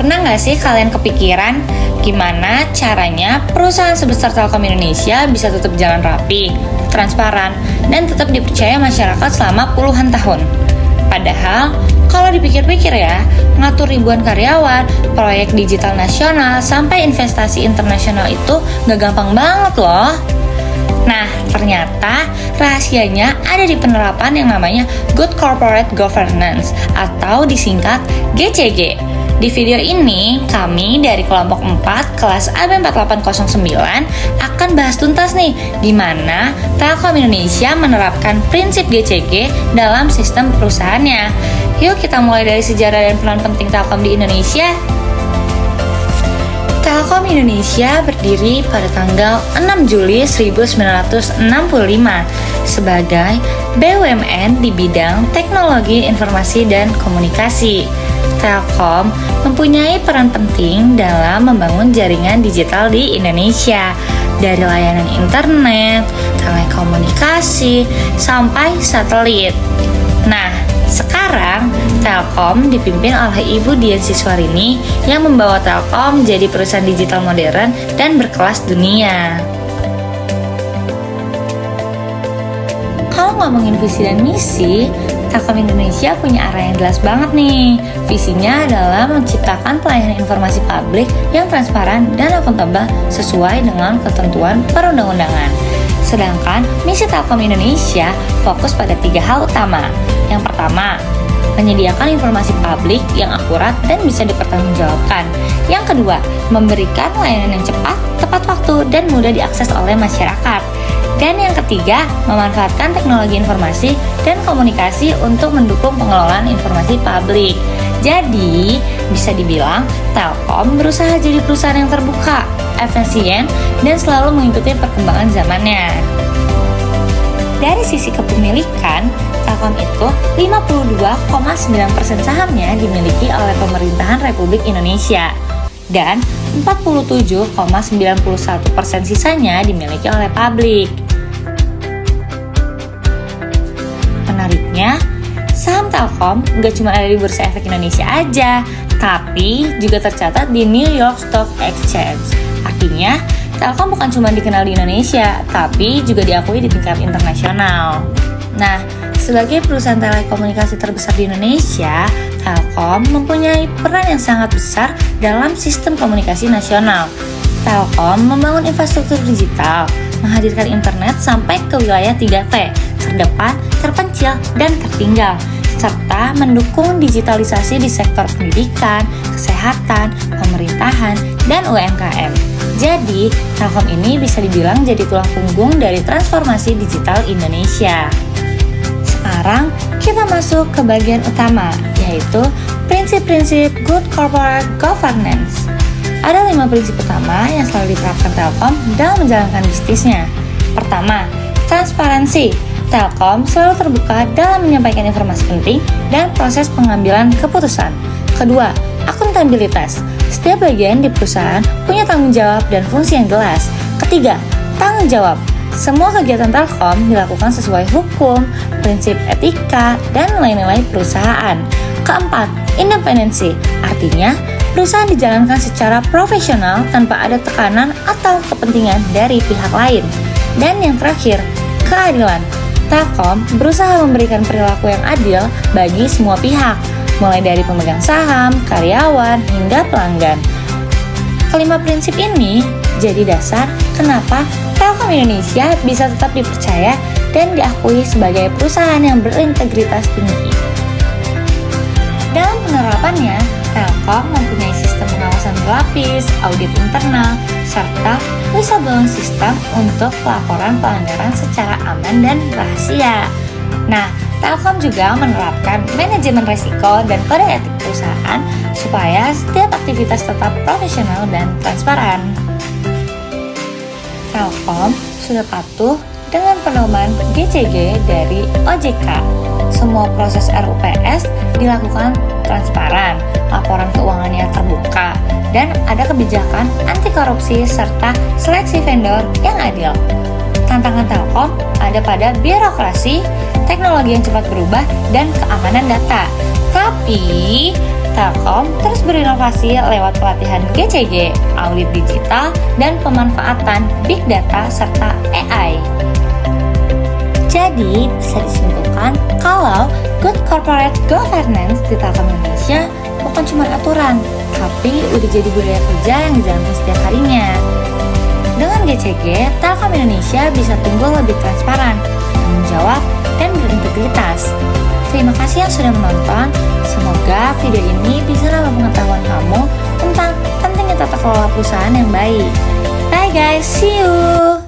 Pernah nggak sih kalian kepikiran gimana caranya perusahaan sebesar Telkom Indonesia bisa tetap jalan rapi, transparan, dan tetap dipercaya masyarakat selama puluhan tahun? Padahal, kalau dipikir-pikir ya, ngatur ribuan karyawan, proyek digital nasional, sampai investasi internasional itu nggak gampang banget loh. Nah, ternyata rahasianya ada di penerapan yang namanya Good Corporate Governance atau disingkat GCG. Di video ini, kami dari kelompok 4 kelas AB4809 akan bahas tuntas nih gimana Telkom Indonesia menerapkan prinsip GCG dalam sistem perusahaannya. Yuk kita mulai dari sejarah dan peran penting Telkom di Indonesia. Telkom Indonesia berdiri pada tanggal 6 Juli 1965 sebagai BUMN di bidang teknologi informasi dan komunikasi. Telkom mempunyai peran penting dalam membangun jaringan digital di Indonesia, dari layanan internet, telekomunikasi, sampai satelit. Nah, sekarang Telkom dipimpin oleh Ibu Dian Siswarini yang membawa Telkom jadi perusahaan digital modern dan berkelas dunia. Kalau ngomongin visi dan misi, Telkom Indonesia punya arah yang jelas banget nih. Visinya adalah menciptakan pelayanan informasi publik yang transparan dan akuntabel sesuai dengan ketentuan perundang-undangan. Sedangkan misi Telkom Indonesia fokus pada 3 hal utama. Yang pertama, menyediakan informasi publik yang akurat dan bisa dipertanggungjawabkan. Yang kedua, memberikan layanan yang cepat, tepat waktu, dan mudah diakses oleh masyarakat. Dan yang ketiga, memanfaatkan teknologi informasi dan komunikasi untuk mendukung pengelolaan informasi publik. Jadi, bisa dibilang Telkom berusaha jadi perusahaan yang terbuka, efisien, dan selalu mengikuti perkembangan zamannya. Dari sisi kepemilikan, Telkom itu 52,9% sahamnya dimiliki oleh pemerintahan Republik Indonesia dan 47,91% sisanya dimiliki oleh publik. Menariknya, saham Telkom nggak cuma ada di Bursa Efek Indonesia aja, tapi juga tercatat di New York Stock Exchange. Artinya, Telkom bukan cuma dikenal di Indonesia, tapi juga diakui di tingkat internasional. Nah, sebagai perusahaan telekomunikasi terbesar di Indonesia, Telkom mempunyai peran yang sangat besar dalam sistem komunikasi nasional. Telkom membangun infrastruktur digital, menghadirkan internet sampai ke wilayah 3T, terdepan, terpencil, dan tertinggal, serta mendukung digitalisasi di sektor pendidikan, kesehatan, pemerintahan, dan UMKM. Jadi, Telkom ini bisa dibilang jadi tulang punggung dari transformasi digital Indonesia. Sekarang, kita masuk ke bagian utama, yaitu prinsip-prinsip Good Corporate Governance. Ada 5 prinsip utama yang selalu diterapkan Telkom dalam menjalankan bisnisnya. Pertama, transparansi. Telkom selalu terbuka dalam menyampaikan informasi penting dan proses pengambilan keputusan. Kedua, akuntabilitas. Setiap bagian di perusahaan punya tanggung jawab dan fungsi yang jelas. Ketiga, tanggung jawab. Semua kegiatan Telkom dilakukan sesuai hukum, prinsip etika, dan nilai-nilai perusahaan. Keempat, independensi. Artinya, perusahaan dijalankan secara profesional tanpa ada tekanan atau kepentingan dari pihak lain. Dan yang terakhir, keadilan. Telkom berusaha memberikan perilaku yang adil bagi semua pihak, mulai dari pemegang saham, karyawan, hingga pelanggan. Kelima prinsip ini jadi dasar kenapa Telkom Indonesia bisa tetap dipercaya dan diakui sebagai perusahaan yang berintegritas tinggi. Dalam penerapannya, Telkom mempunyai sistem pengawasan berlapis, audit internal, serta whistleblowing system untuk pelaporan pelanggaran secara aman dan rahasia. Nah, Telkom juga menerapkan manajemen risiko dan kode etik perusahaan supaya setiap aktivitas tetap profesional dan transparan. Telkom sudah patuh dengan pedoman GCG dari OJK. Semua proses RUPS dilakukan transparan, laporan keuangannya terbuka, dan ada kebijakan anti korupsi serta seleksi vendor yang adil. Tantangan Telkom ada pada birokrasi, teknologi yang cepat berubah, dan keamanan data. Tapi Telkom terus berinovasi lewat pelatihan GCG, audit digital, dan pemanfaatan big data serta AI. Jadi bisa disimpulkan kalau good corporate governance di Telkom Indonesia bukan cuma aturan, tapi udah jadi budaya kerja yang dijalankan setiap harinya. Dengan GCG, Telkom Indonesia bisa tumbuh lebih transparan, tanggung jawab, dan berintegritas. Terima kasih yang sudah menonton. Semoga video ini bisa nambah pengetahuan kamu tentang pentingnya tata kelola perusahaan yang baik. Bye guys, see you!